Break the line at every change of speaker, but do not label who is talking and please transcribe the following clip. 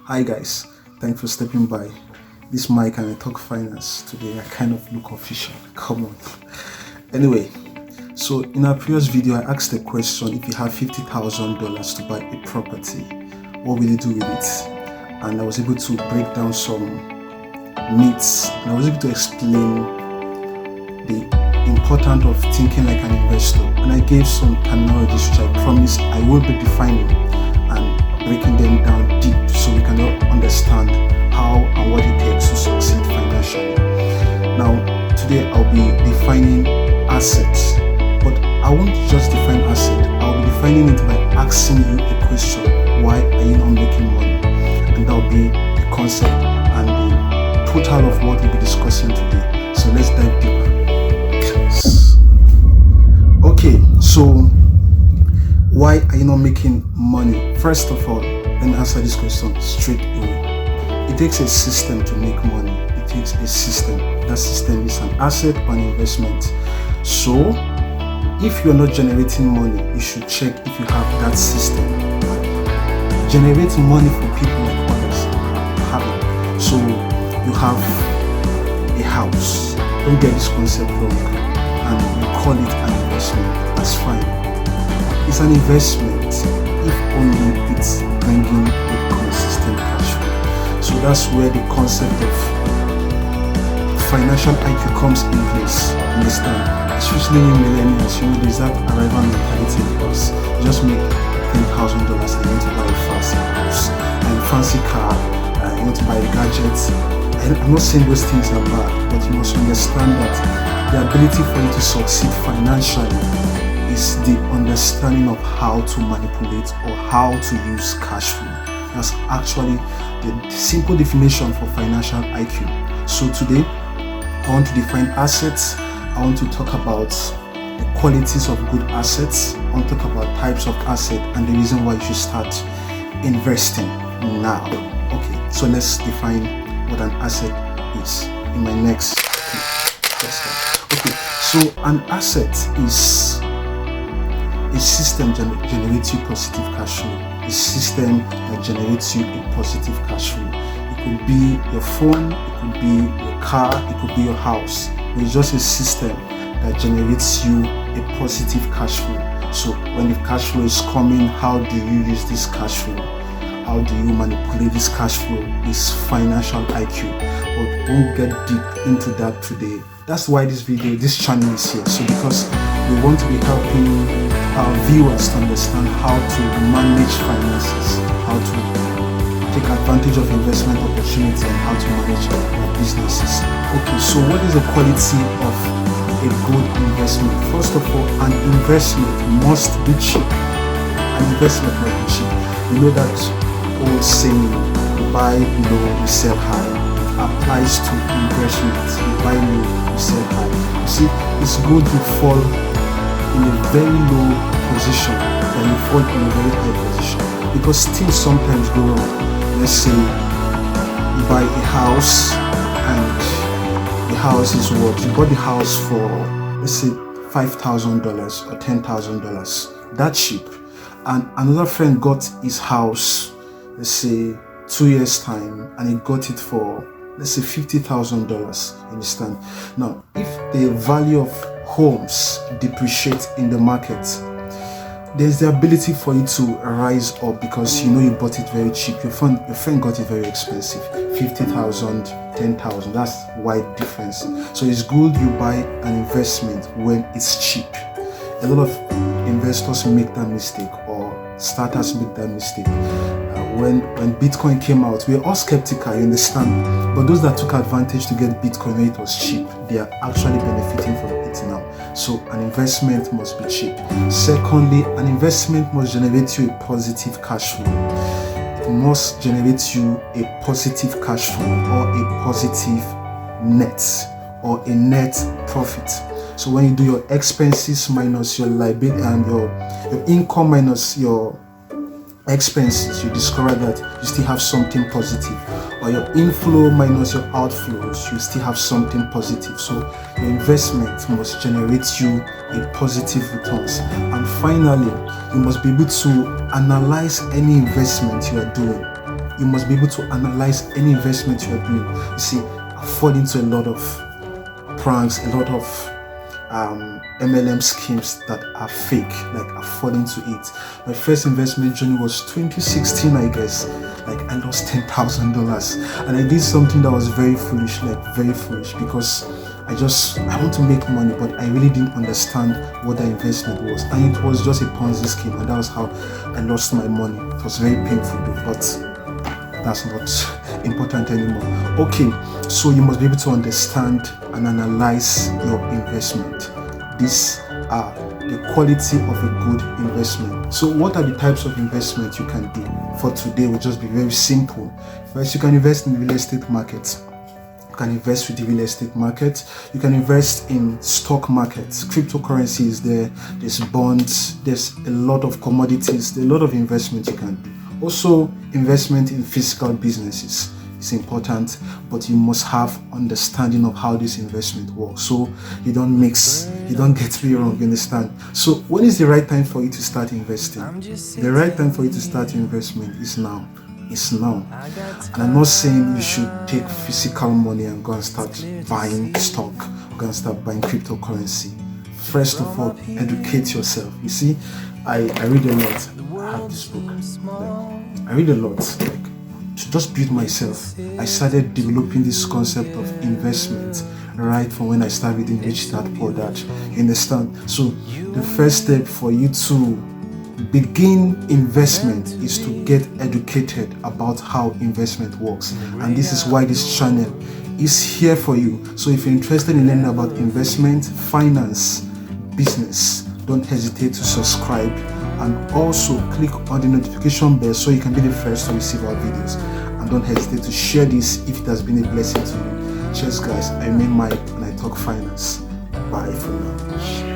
Hi guys, thanks for stepping by. This mic and I talk finance today. I kind of look official. Come on. Anyway, so in our previous video, I asked the question: if you have $50,000 to buy a property, what will you do with it? And I was able to break down some myths, and I was able to explain the importance of thinking like an investor. And I gave some terminologies which I promise I will be defining and breaking them down deep so we can all understand how and what it takes to succeed financially. Now, today I'll be defining assets, but I won't just define asset. I'll be defining it by asking you a question: why are you not making money? And that'll be the concept and the total of what we'll be discussing today. So let's dive deeper. Okay, so why are you not making money? First of all, let me answer this question straight away. It takes a system to make money. It takes a system. That system is an asset or an investment. So if you're not generating money, you should check if you have that system. Generate money for people like others have it. So you have a house. Don't get this concept wrong. And you call it an investment. That's fine. It's an investment if only it's bringing a consistent cash flow. So that's where the concept of financial IQ comes in place. Understand? Especially in millennials, there's that arrival mentality because you just make $10,000 and you want to buy a fancy house and fancy car, you want to buy a gadget. I'm not saying those things are bad, but you must understand that the ability for you to succeed financially is the understanding of how to manipulate or how to use cash flow. That's actually the simple definition for financial IQ. So today, I want to define assets. I want to talk about the qualities of good assets. I want to talk about types of asset and the reason why you should start investing now. Okay, so let's define what an asset is in my next Okay, so an asset is a system that generates you positive cash flow. A system that generates you a positive cash flow. It could be your phone, it could be your car, it could be your house. It's just a system that generates you a positive cash flow. So when the cash flow is coming, how do you use this cash flow? How do you manipulate this cash flow? Is financial IQ. But won't get deep into that today. That's why this channel is here. So because we want to be helping our viewers to understand how to manage finances, how to take advantage of investment opportunity, and how to manage their businesses. Okay, so what is the quality of a good investment? First of all, an investment must be cheap. An investment must be cheap. You know that old saying, you buy low, you sell high. Applies to investment. You buy low, you sell high. You see, it's good to fall in a very low position than you fall in a very high position, because things sometimes go wrong. Let's say you buy a house and the house is what? You bought the house for, let's say, $5,000 or $10,000. That's cheap. And another friend got his house, let's say 2 years time, and he got it for, let's say, $50,000. Understand? Now, if the value of homes depreciate in the market, there's the ability for you to rise up because you bought it very cheap. Your friend got it very expensive, 50,000, 10,000. That's wide difference. So it's good you buy an investment when it's cheap. A lot of investors make that mistake, or starters make that mistake. When Bitcoin came out, we were all skeptical, you understand? But those that took advantage to get Bitcoin when it was cheap, they are actually benefiting from it now. So an investment must be cheap. Secondly, an investment must generate you a positive cash flow. It must generate you a positive cash flow, or a positive net, or a net profit. So when you do your expenses minus your liability and your income minus your expenses, you discover that you still have something positive, or your inflow minus your outflows, you still have something positive. So your investment must generate you a positive returns. And finally, you must be able to analyze any investment you are doing. you must be able to analyze any investment you are doing. You see, I fall into a lot of pranks, a lot of MLM schemes that are fake. Like, I fall into it. My first investment journey was 2016, I guess. Like, I lost $10,000, and I did something that was very foolish, because I want to make money, but I really didn't understand what the investment was, and it was just a Ponzi scheme, and that was how I lost my money. It was very painful though, but that's not important anymore. Okay, so you must be able to understand and analyze your investment. These are the quality of a good investment. So what are the types of investment you can do? For today will just be very simple. First, you can invest in the real estate market. You can invest with the real estate market. You can invest in stock markets. Cryptocurrency is there. There's bonds. There's a lot of commodities. There's a lot of investment you can do. Also, investment in physical businesses is important, but you must have understanding of how this investment works, so you don't get me wrong, you understand? So when is the right time for you to start investing? The right time for you to start investment is now. It's now. And I'm not saying you should take physical money and go and start buying stock, go and start buying cryptocurrency. First of all, educate yourself. You see, I read a lot. I have this book. I read a lot, to just build myself. I started developing this concept of investment right from when I started reading Rich Dad Poor Dad. You understand? So the first step for you to begin investment is to get educated about how investment works, and this is why this channel is here for you. So if you're interested in learning about investment, finance, business, don't hesitate to subscribe, and also click on the notification bell so you can be the first to receive our videos. And don't hesitate to share this if it has been a blessing to you. Cheers guys, I mean Mike and I talk finance. Bye for now.